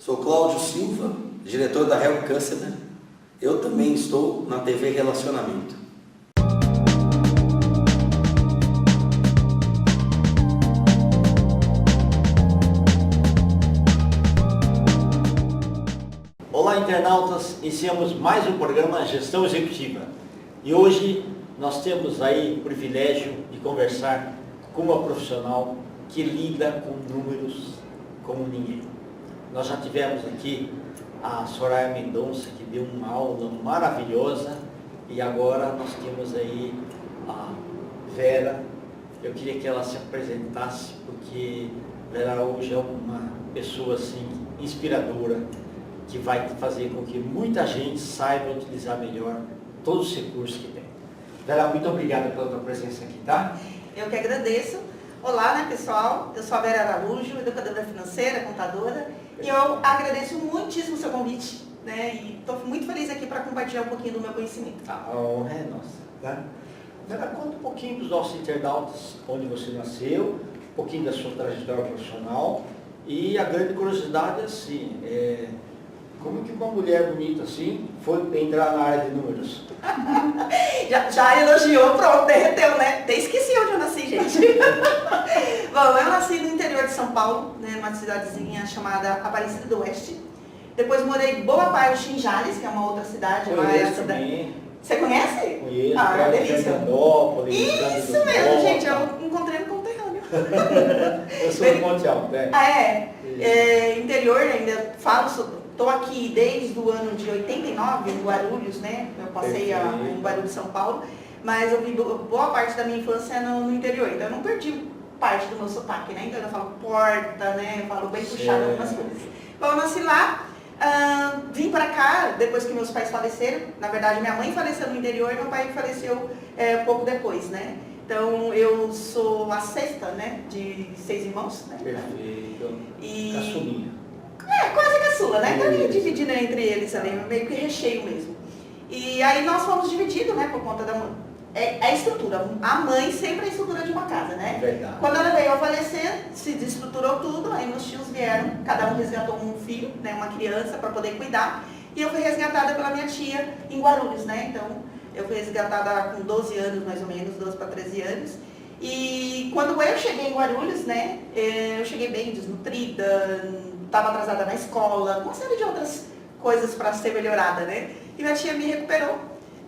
Sou Cláudio Silva, diretor da Help Customer. Eu também estou na TV Relacionamento. Olá, internautas, iniciamos mais um programa Gestão Executiva. E hoje nós temos aí o privilégio de conversar com uma profissional que lida com números como ninguém. Nós já tivemos aqui a Soraya Mendonça, que deu uma aula maravilhosa, e agora nós temos aí a Vera. Eu queria que ela se apresentasse, porque Vera hoje é uma pessoa assim inspiradora, que vai fazer com que muita gente saiba utilizar melhor todos os recursos que tem. Vera, muito obrigada pela tua presença aqui, tá? Eu que agradeço. Olá, né, pessoal? Eu sou a Vera Araújo, educadora financeira, contadora, e eu agradeço muitíssimo o seu convite, né? E estou muito feliz aqui para compartilhar um pouquinho do meu conhecimento. A honra é nossa, tá? Vera, conta um pouquinho para os nossos internautas onde você nasceu, um pouquinho da sua trajetória profissional, e a grande curiosidade, assim, como que uma mulher bonita assim foi entrar na área de números? já elogiou, pronto, derreteu, né? Até esqueci onde eu nasci, gente. Bom, eu nasci no interior de São Paulo, né, numa cidadezinha chamada Aparecida do Oeste. Depois morei boa parte em Jales, que é uma outra cidade. Conheço também. Você conhece? Conheço, delícia. Isso mesmo, gente, eu encontrei no conterrâneo. Eu sou de Monte Alto, né? Interior ainda falo. Estou aqui desde o ano de 89, em Guarulhos, né? Eu passei em Guarulhos, São Paulo, mas eu vi boa parte da minha infância no interior, então eu não perdi parte do meu sotaque, né? Então eu falo porta, né? Eu falo bem puxado algumas coisas. Bom, eu nasci lá, vim para cá depois que meus pais faleceram. Na verdade, minha mãe faleceu no interior e meu pai faleceu pouco depois, né? Então eu sou a sexta, né? De 6 irmãos, né? Perfeito. Caçulinha. Quase caçula, né? Então dividindo entre eles ali, meio que recheio mesmo. E aí nós fomos divididos, né, por conta da... a estrutura. A mãe sempre é a estrutura de uma casa, né? Verdade. Quando ela veio a falecer, se desestruturou tudo, aí meus tios vieram, cada um resgatou um filho, né, uma criança, para poder cuidar. E eu fui resgatada pela minha tia em Guarulhos, né? Então, eu fui resgatada com 12 anos, mais ou menos, 12 para 13 anos. E quando eu cheguei em Guarulhos, né, eu cheguei bem desnutrida, estava atrasada na escola, uma série de outras coisas para ser melhorada, né? E minha tia me recuperou,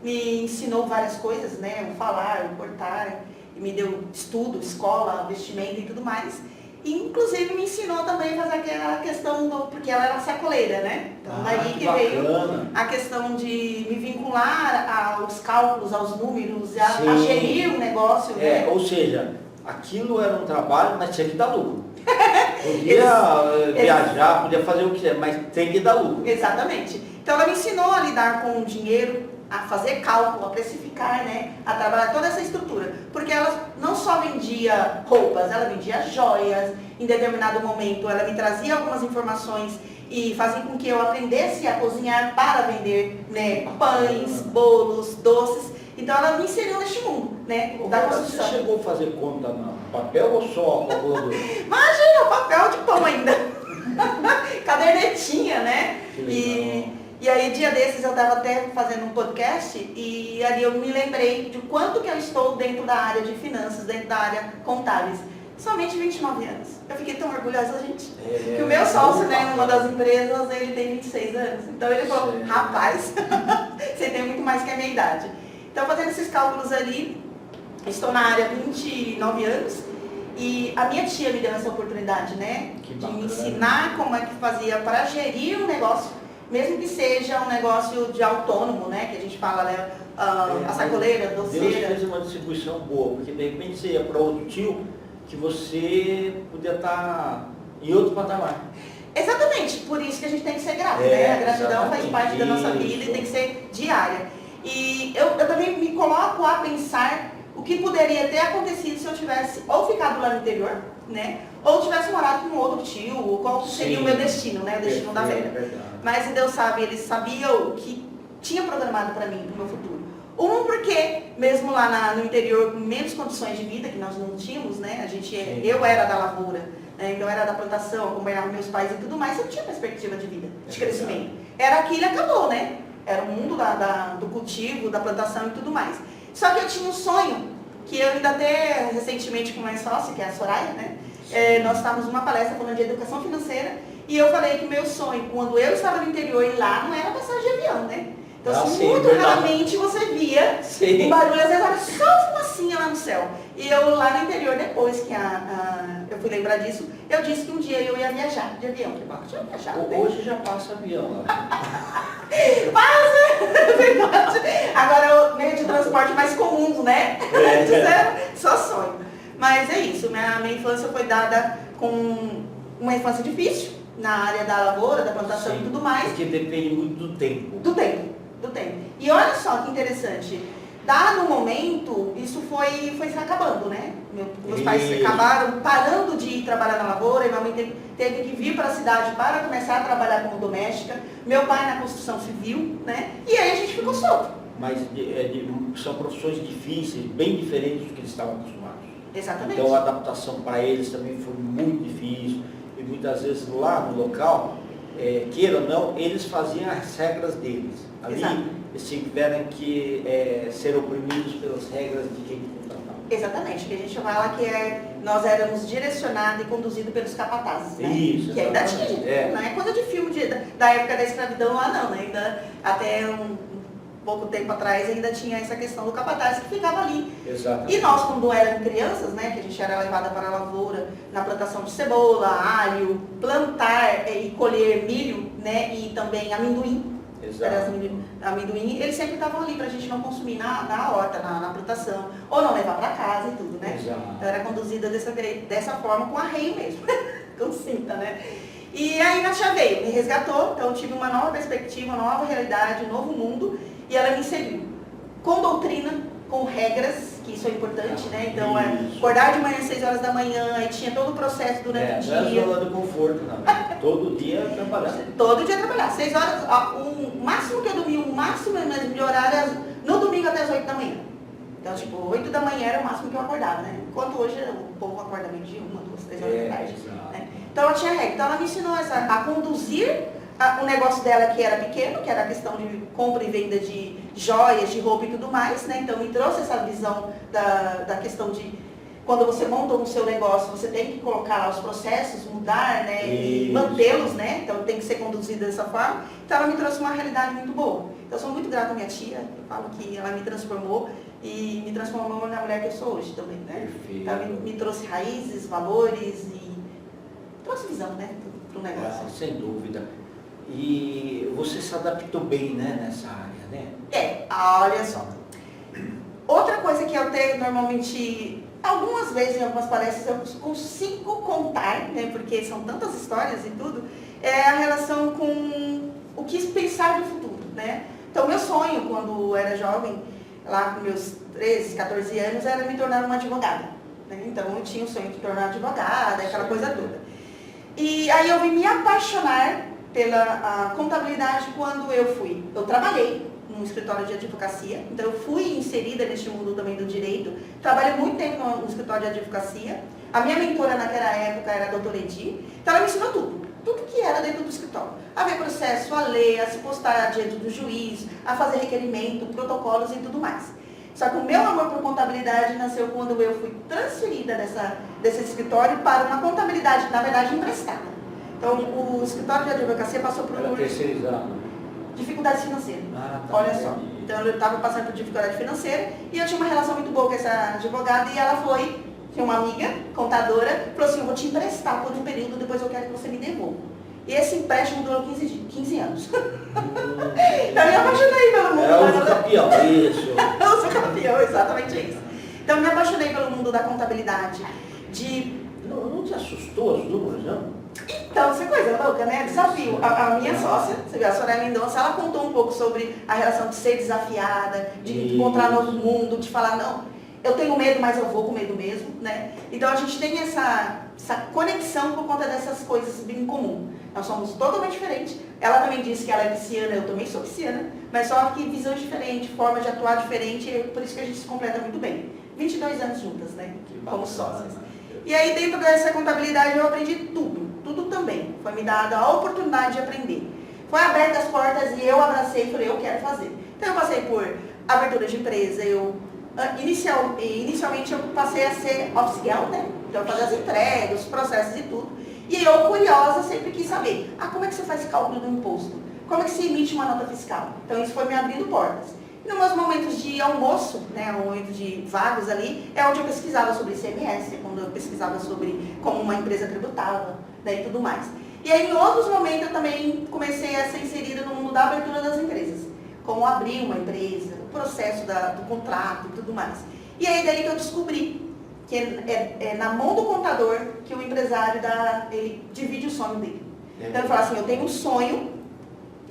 me ensinou várias coisas, né? O falar, o portar, e me deu estudo, escola, vestimenta e tudo mais. E, inclusive, me ensinou também a fazer aquela questão porque ela era sacoleira, né? Então, daí que veio a questão de me vincular aos cálculos, aos números, a gerir o negócio, né? Ou seja, aquilo era um trabalho, mas tinha que dar lucro. Podia viajar, podia fazer o que quiser, mas tem que dar lucro. Exatamente. Então ela me ensinou a lidar com o dinheiro, a fazer cálculo, a precificar, né? A trabalhar toda essa estrutura. Porque ela não só vendia roupas, ela vendia joias. Em determinado momento ela me trazia algumas informações e fazia com que eu aprendesse a cozinhar para vender, né, pães, bolos, doces. Então ela me inseriu neste mundo, né, da construção. Você chegou a fazer conta no papel ou só calculadora? Imagina, papel de pão ainda. Cadernetinha, né? E aí, dia desses, eu estava até fazendo um podcast e ali eu me lembrei de quanto que eu estou dentro da área de finanças, dentro da área contábeis. Somente 29 anos. Eu fiquei tão orgulhosa, gente. Que o meu sócio, né, numa das empresas, ele tem 26 anos. Então ele falou, rapaz, você tem muito mais que a minha idade. Então, fazendo esses cálculos ali, estou na área há 29 anos e a minha tia me deu essa oportunidade, né? De me ensinar como é que fazia para gerir um negócio, mesmo que seja um negócio de autônomo, né? Que a gente fala, né? A sacoleira, a doceira. Deus fez uma distribuição boa, porque de repente você ia para outro tio que você podia estar em outro patamar. Exatamente, por isso que a gente tem que ser grato, né? A gratidão faz parte da nossa vida e tem que ser diária. E eu também me coloco a pensar o que poderia ter acontecido se eu tivesse ou ficado lá no interior, né? Ou tivesse morado com outro tio, ou qual seria o meu destino, né? O destino da Vera. Mas Deus sabe, Ele sabia o que tinha programado para mim, para o meu futuro. Porque, mesmo lá no interior, com menos condições de vida que nós não tínhamos, né? Eu era da lavoura, Então era da plantação, acompanhava meus pais e tudo mais, eu não tinha perspectiva de vida, de crescimento. Era aquilo e acabou, né? Era o mundo do cultivo, da plantação e tudo mais. Só que eu tinha um sonho, que eu ainda até recentemente com uma sócia, que é a Soraya, né? Nós estávamos numa palestra falando de educação financeira, e eu falei que o meu sonho, quando eu estava no interior e lá, não era passagem de avião, né? Então, assim, muito raramente você via o barulho, às vezes era só uma fumacinha lá no céu. E eu lá no interior, depois que eu fui lembrar disso, eu disse que um dia eu ia viajar de avião. Hoje já passa avião lá. Passa, é verdade. Agora é o meio de transporte mais comum, né? Antes era só sonho. Mas é isso, minha infância foi dada com uma infância difícil, na área da lavoura, da plantação e tudo mais. Porque depende muito do tempo. Do tempo. E olha só que interessante, dado o momento, isso foi se acabando, né? Meus pais acabaram parando de ir trabalhar na lavoura, e minha mãe teve que vir para a cidade para começar a trabalhar como doméstica, meu pai na construção civil, né? E aí a gente ficou solto. Mas são profissões difíceis, bem diferentes do que eles estavam acostumados. Exatamente. Então a adaptação para eles também foi muito difícil, e muitas vezes lá no local, queira ou não, eles faziam as regras deles. Ali eles tiveram que ser oprimidos pelas regras de quem contratava. Exatamente, que a gente fala que nós éramos direcionados e conduzidos pelos capatazes, né? Isso, que ainda tinha, não é coisa de filme da época da escravidão lá não, né? Ainda até pouco tempo atrás ainda tinha essa questão do capataz que ficava ali. Exatamente. E nós, quando éramos crianças, né, que a gente era levada para a lavoura, na plantação de cebola, alho, plantar e colher milho, né, e também amendoim. Exato. Amendoim, eles sempre estavam ali para a gente não consumir na horta, na plantação, ou não levar para casa e tudo, né? Exato. Então era conduzida dessa forma, com arreio mesmo, com cinta, né? E aí minha tia veio, me resgatou, então eu tive uma nova perspectiva, uma nova realidade, um novo mundo, e ela me inseriu com doutrina, com regras, que isso é importante, né? Então, acordar de manhã às 6 horas da manhã, e tinha todo o processo durante o dia. Não é zona do conforto, não. Todo dia trabalhar. Todo dia trabalhar. 6 horas, o máximo que eu dormia, o máximo mesmo de horário, era no domingo até as 8 da manhã. Então, tipo, 8 da manhã era o máximo que eu acordava, né? Enquanto hoje o povo acorda meio-dia, 1, 2, 3 horas da tarde. Né? Então, ela tinha regra. Então, ela me ensinou a conduzir o negócio dela, que era pequeno, que era a questão de compra e venda de joias, de roupa e tudo mais, né? Então, me trouxe essa visão da questão de quando você monta o seu negócio, você tem que colocar lá os processos, mudar, né? E mantê-los, né? Então, tem que ser conduzido dessa forma. Então, ela me trouxe uma realidade muito boa. Então, eu sou muito grata à minha tia. Eu falo que ela me transformou e me transformou na mulher que eu sou hoje também, né? Perfeito. Então, me trouxe raízes, valores e trouxe visão, né? Para o negócio. Sem dúvida. E você se adaptou bem, né, nessa área, né? Olha só. Outra coisa que eu tenho normalmente, algumas vezes em algumas palestras eu consigo contar, né, porque são tantas histórias e tudo, é a relação com o que pensar do futuro, né? Então, meu sonho, quando eu era jovem, lá com meus 13, 14 anos, era me tornar uma advogada. Né? Então, eu tinha o sonho de tornar advogada, aquela coisa toda. E aí eu vim me apaixonar pela contabilidade quando eu trabalhei num escritório de advocacia, então eu fui inserida neste mundo também do direito, trabalhei muito tempo no escritório de advocacia, a minha mentora naquela época era a doutora Edi, então ela me ensinou tudo que era dentro do escritório, a ver processo, a ler, a se postar diante do juiz, a fazer requerimento, protocolos e tudo mais. Só que o meu amor por contabilidade nasceu quando eu fui transferida desse escritório para uma contabilidade, na verdade, emprestada. Então, o escritório de advocacia passou por dificuldades financeiras. Olha só. Então, eu estava passando por dificuldade financeira e eu tinha uma relação muito boa com essa advogada e ela tinha uma amiga, contadora, falou assim, eu vou te emprestar por um período, depois eu quero que você me devolva. E esse empréstimo durou 15 anos. Então, eu me apaixonei pelo mundo. É o campeão, isso. Eu sou campeão, exatamente isso. Então, eu me apaixonei pelo mundo da contabilidade. Não te assustou os números, não? Então, essa coisa louca, né? Desafio. A minha sócia, você viu, a Soraya Mendonça, ela contou um pouco sobre a relação de ser desafiada, de encontrar novo mundo, de falar, não, eu tenho medo, mas eu vou com medo mesmo, né? Então, a gente tem essa conexão por conta dessas coisas em comum. Nós somos totalmente diferentes. Ela também disse que ela é pisciana, eu também sou pisciana, mas só que visão diferente, forma de atuar diferente, e por isso que a gente se completa muito bem. 22 anos juntas, né? Como sócias. E aí dentro dessa contabilidade eu aprendi tudo também. Foi me dada a oportunidade de aprender. Foi aberta as portas e eu abracei e falei, eu quero fazer. Então eu passei por abertura de empresa, inicialmente eu passei a ser office girl, né? Então eu fazia as entregas, os processos e tudo. E eu, curiosa, sempre quis saber, como é que você faz cálculo do imposto? Como é que se emite uma nota fiscal? Então isso foi me abrindo portas. E nos meus momentos de almoço, né, momentos de vagos ali, é onde eu pesquisava sobre ICMS, quando eu pesquisava sobre como uma empresa tributava, né, e tudo mais. E aí, em outros momentos, eu também comecei a ser inserida no mundo da abertura das empresas. Como abrir uma empresa, o processo do contrato e tudo mais. E aí, daí que eu descobri que é na mão do contador que o empresário ele divide o sonho dele. Então, ele fala assim, eu tenho um sonho,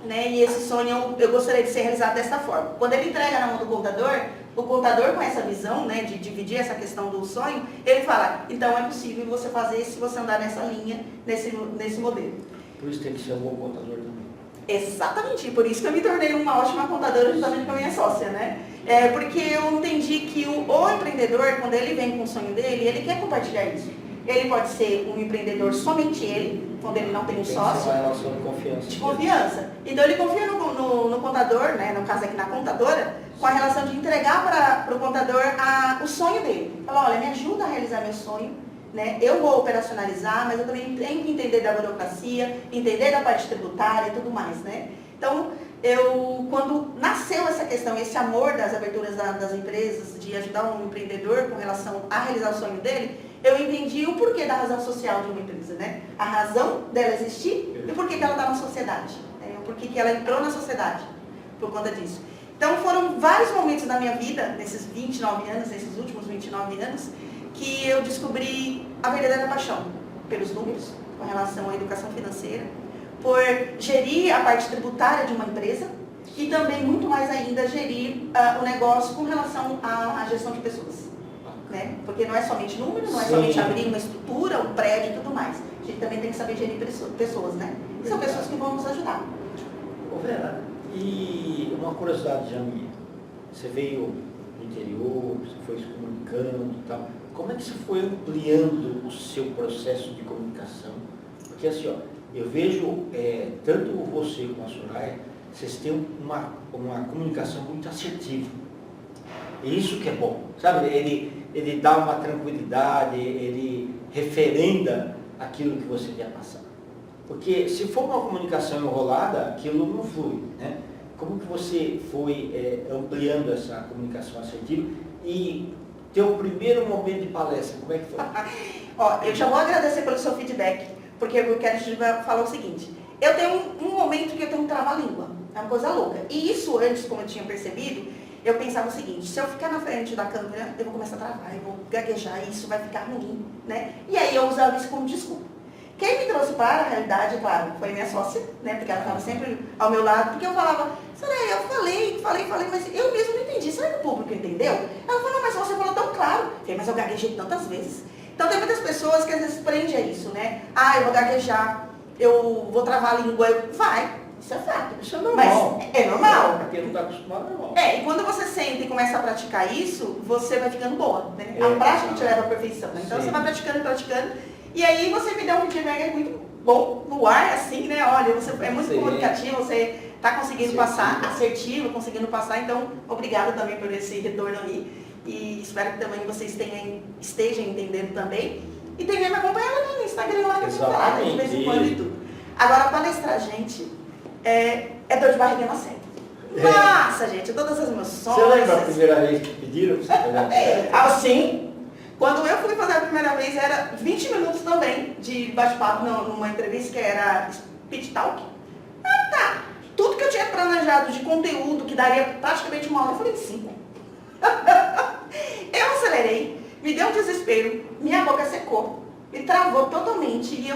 né, e esse sonho eu gostaria de ser realizado dessa forma. Quando ele entrega na mão do contador, o contador com essa visão, né, de dividir essa questão do sonho, ele fala, então é possível você fazer se você andar nessa linha, nesse modelo. Por isso tem que ser um bom contador também. Exatamente, por isso que eu me tornei uma ótima contadora justamente com a minha sócia, né? Porque eu entendi que o empreendedor, quando ele vem com o sonho dele, ele quer compartilhar isso. Ele pode ser um empreendedor somente ele, quando ele não tem um sócio. Tem uma relação de confiança. De confiança. Então ele confia no contador, né, no caso aqui na contadora, com a relação de entregar para o contador o sonho dele. Fala, olha, me ajuda a realizar meu sonho, né? Eu vou operacionalizar, mas eu também tenho que entender da burocracia, entender da parte tributária e tudo mais, né? Então, quando nasceu essa questão, esse amor das aberturas das empresas, de ajudar um empreendedor com relação a realizar o sonho dele, eu entendi o porquê da razão social de uma empresa, né? A razão dela existir e o porquê que ela está na sociedade, né? O porquê que ela entrou na sociedade por conta disso. Então foram vários momentos da minha vida, nesses 29 anos, nesses últimos 29 anos, que eu descobri a verdadeira paixão pelos números, com relação à educação financeira, por gerir a parte tributária de uma empresa e também, muito mais ainda, gerir o negócio com relação à gestão de pessoas. Né? Porque não é somente número, não é somente abrir uma estrutura, um prédio e tudo mais. A gente também tem que saber gerir pessoas, né? E são pessoas que vão nos ajudar. Ô Vera, e uma curiosidade já minha. Você veio do interior, você foi se comunicando e tal. Como é que você foi ampliando o seu processo de comunicação? Porque assim, ó, eu vejo tanto você como a Soraya, vocês têm uma comunicação muito assertiva. E isso que é bom, sabe? Ele dá uma tranquilidade, ele referenda aquilo que você quer passar. Porque se for uma comunicação enrolada, aquilo não flui, né? Como que você foi ampliando essa comunicação assertiva? E teu primeiro momento de palestra, como é que foi? Ó, eu já vou agradecer pelo seu feedback, porque eu quero te falar o seguinte. Eu tenho um momento que eu tenho um trava-língua, é uma coisa louca. E isso antes, como eu tinha percebido, eu pensava o seguinte, se eu ficar na frente da câmera, eu vou começar a travar, eu vou gaguejar e isso vai ficar ruim, né? E aí eu usava isso como desculpa. Quem me trouxe para a realidade, claro, foi minha sócia, né? Porque ela estava sempre ao meu lado, porque eu falava, Soraya, eu falei, mas eu mesmo não entendi. Será que o público entendeu? Ela falou, mas você falou tão claro. Eu falei, mas eu gaguejei tantas vezes. Então tem muitas pessoas que às vezes prendem a isso, né? Eu vou gaguejar, eu vou travar a língua, vai. Isso é fato. Isso é normal. Mas é normal. Pra quem não está acostumado, é normal. E quando você senta e começa a praticar isso, você vai ficando boa, né? A prática te leva à perfeição, né? Então você vai praticando, e aí você me deu um feedback muito bom no ar, assim, né? Olha, você é muito comunicativo, você está conseguindo passar, assertivo, conseguindo passar, então obrigada também por esse retorno aí. E espero que também vocês estejam entendendo também. E também me acompanhar lá no Instagram, lá que eu falar, de vez em quando e tudo. Agora, palestrar, gente, é dor de barriga na certa. Nossa, gente, todas as emoções. Você lembra a primeira vez que pediram pra você fazer? Sim. Quando eu fui fazer a primeira vez, era 20 minutos também de bate-papo numa entrevista que era Speech Talk. Tá. Tudo que eu tinha planejado de conteúdo, que daria praticamente uma hora, eu falei 5. Eu acelerei, me deu um desespero, minha boca secou, me travou totalmente. E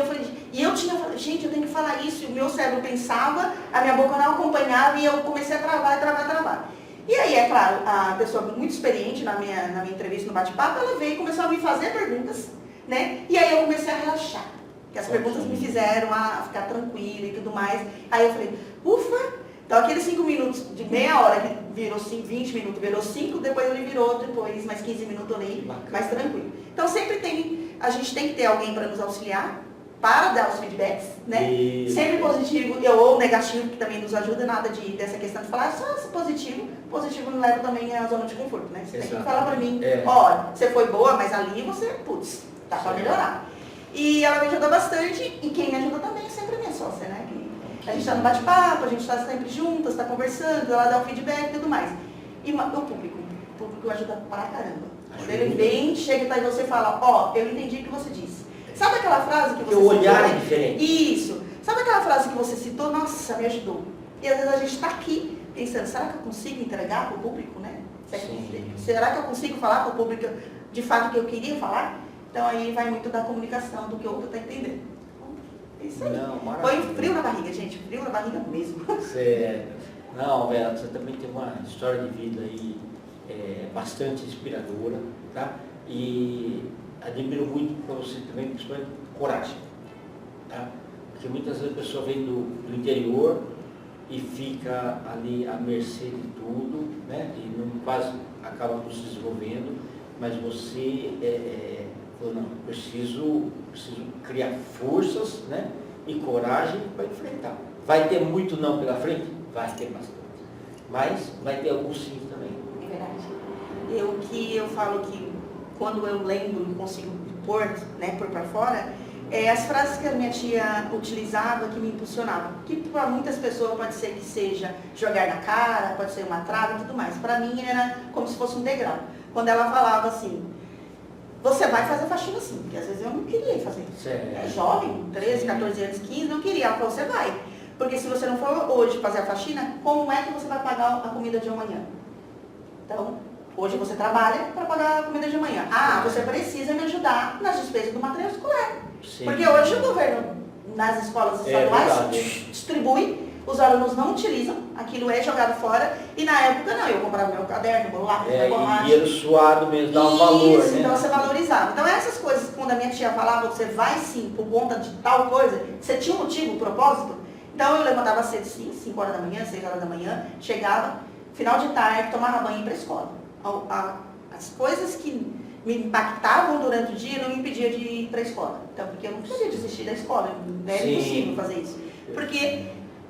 eu tinha falado, gente, eu tenho que falar isso. E o meu cérebro pensava, a minha boca não acompanhava e eu comecei a travar. E aí, é claro, a pessoa muito experiente na minha entrevista no bate-papo, ela veio e começou a me fazer perguntas, né? E aí eu comecei a relaxar. Que as perguntas me fizeram a ficar tranquila e tudo mais. Aí eu falei, ufa! Então aqueles 5 minutos de meia hora que virou 20 minutos, virou 5, depois ele virou mais 15 minutos ali, mais tranquilo. Então sempre tem a gente tem que ter alguém para nos auxiliar, para dar os feedbacks, né? Isso. Sempre positivo ou negativo, que também nos ajuda, nada dessa questão de falar só se positivo. Positivo não leva também à zona de conforto, né? Você tem que falar para mim, olha, você foi boa, mas ali você, putz, dá para melhorar. E ela me ajudou bastante, e quem me ajuda também é sempre a minha sócia, né? A gente está no bate-papo, a gente está sempre juntas, está conversando, ela dá o feedback e tudo mais. E o público ajuda pra caramba. Quando ele vem, chega e você fala, ó, eu entendi o que você disse. Sabe aquela frase que você citou? O olhar é diferente. Isso. Sabe aquela frase que você citou? Nossa, me ajudou. E às vezes a gente está aqui pensando, será que eu consigo entregar para o público, né? Será que eu consigo falar para o público de fato o que eu queria falar? Então aí vai muito da comunicação, do que o outro está entendendo. É isso aí. Não, põe frio na barriga, gente. Frio na barriga mesmo. Certo. Não, Vera, você também tem uma história de vida aí bastante inspiradora, tá? E admiro muito para você também, principalmente, coragem, tá? Porque muitas vezes a pessoa vem do interior e fica ali à mercê de tudo, né? E quase acaba não se desenvolvendo, mas você falou, não, preciso criar forças, né? E coragem para enfrentar. Vai ter muito não pela frente? Vai ter bastante. Mas vai ter alguns sim também. É verdade. Eu falo que quando eu lembro e consigo pôr para fora, as frases que a minha tia utilizava que me impulsionavam. Que para muitas pessoas pode ser que seja jogar na cara, pode ser uma trava e tudo mais. Para mim era como se fosse um degrau. Quando ela falava assim, você vai fazer faxina sim, porque às vezes eu não queria fazer. Jovem, 13, 14 anos, 15, não queria. Ela falou, você vai. Porque se você não for hoje fazer a faxina, como é que você vai pagar a comida de amanhã? Então, hoje você trabalha para pagar a comida de amanhã. Ah, você precisa me ajudar nas despesas do material escolar. Sim. Porque hoje o governo, nas escolas estaduais, distribui, os alunos não utilizam, aquilo é jogado fora, e na época não, eu comprava meu caderno, meu lápis, meu borracha. E dinheiro suado mesmo, dá um valor, né? Então você valorizava. Então essas coisas, quando a minha tia falava, você vai sim, por conta de tal coisa, você tinha um motivo, um propósito. Então eu levantava cedo sim, 5 horas da manhã, 6 horas da manhã, chegava, final de tarde, tomava banho e ia para a escola. As coisas que me impactavam durante o dia não me impediam de ir para a escola. Então, porque eu não podia desistir da escola, não era impossível fazer isso. Porque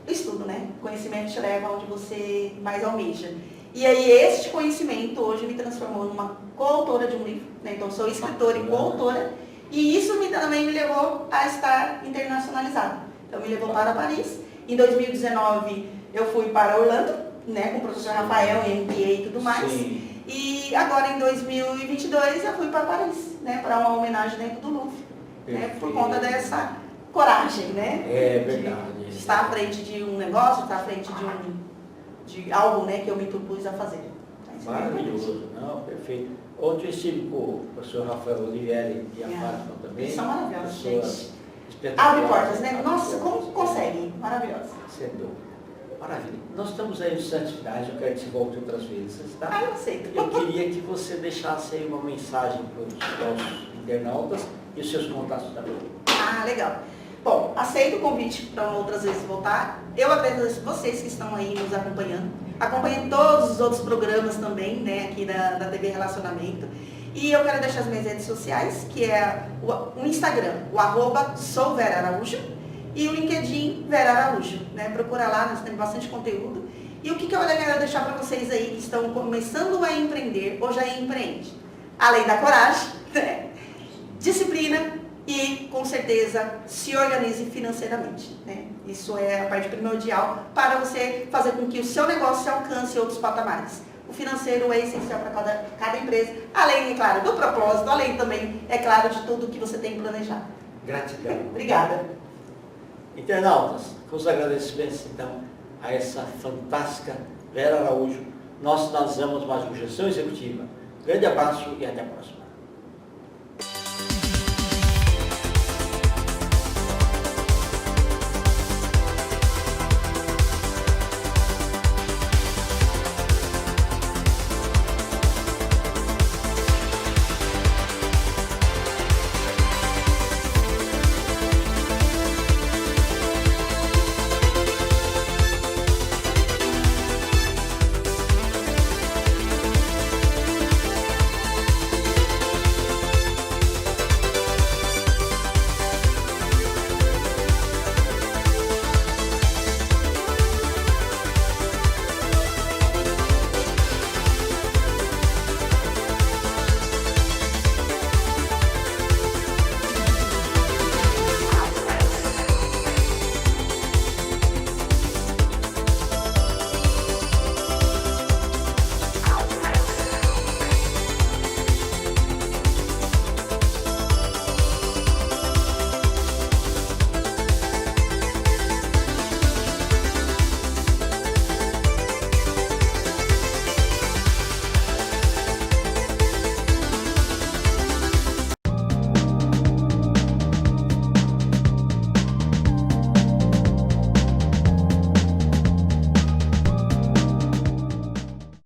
o estudo, né? O conhecimento te leva onde você mais almeja. E aí este conhecimento hoje me transformou numa coautora de um livro, né? Então sou escritora e coautora, e isso também me levou a estar internacionalizada. Então me levou para Paris. Em 2019 eu fui para Orlando, né, com o professor Rafael, MBA e tudo mais. Sim. E agora em 2022 eu fui para Paris, né, para uma homenagem dentro do Louvre, né, por conta dessa coragem, né? É verdade. De estar à frente de um negócio, estar à frente de algo, né, que eu me propus a fazer. Maravilhoso, não, perfeito. Ontem eu estive com o professor Rafael Olivieri e a Fátima também. Eles são maravilhosos, gente. Abre portas, né? Nossa, como conseguem? Maravilhosa. Maravilha. Nós estamos aí no Santidade, eu quero que você volte outras vezes, tá? Eu aceito. Eu queria que você deixasse aí uma mensagem para os internautas e os seus contatos também. Legal. Bom, aceito o convite para outras vezes voltar. Eu agradeço vocês que estão aí nos acompanhando. Acompanhem todos os outros programas também, né, aqui da TV Relacionamento. E eu quero deixar as minhas redes sociais, que é o Instagram, o @souVeraAraújo, e o LinkedIn Vera Araújo, né? Procura lá, nós temos bastante conteúdo. E o que eu quero deixar para vocês aí que estão começando a empreender ou já empreende? Além da coragem, né? Disciplina e, com certeza, se organize financeiramente, né? Isso é a parte primordial para você fazer com que o seu negócio alcance outros patamares. O financeiro é essencial para cada empresa, além, é claro, do propósito, além também, é claro, de tudo que você tem que planejar. Gratidão. Obrigada. Internautas, com os agradecimentos, então, a essa fantástica Vera Araújo, nós damos mais uma gestão executiva. Grande abraço e até a próxima.